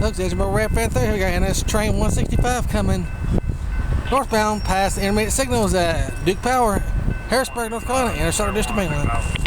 Folks, as we're wrapping through here, we got NS train 165 coming northbound past the intermediate signals at Duke Power, Harrisburg, North Carolina, Inner Charlotte District Mainline.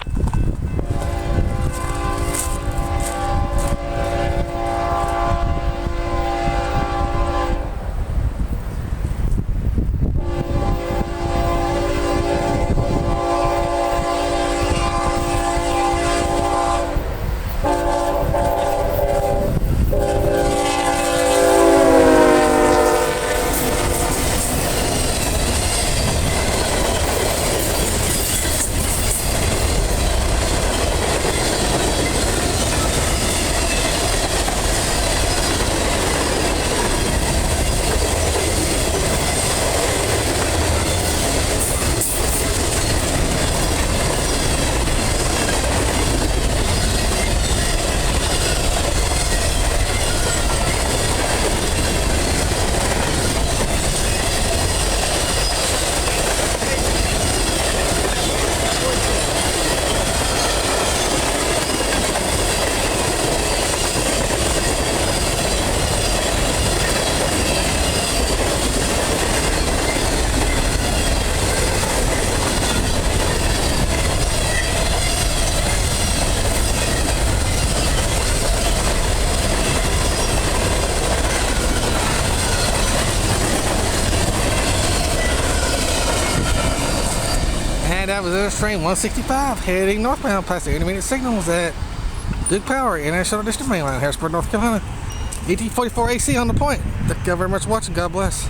And that was NS train 165 heading northbound past the intermediate signals at Duke Power, Inner Charlotte District Mainline, Harrisburg, North Carolina. ET44AC on the point. Thank you very much for watching. God bless.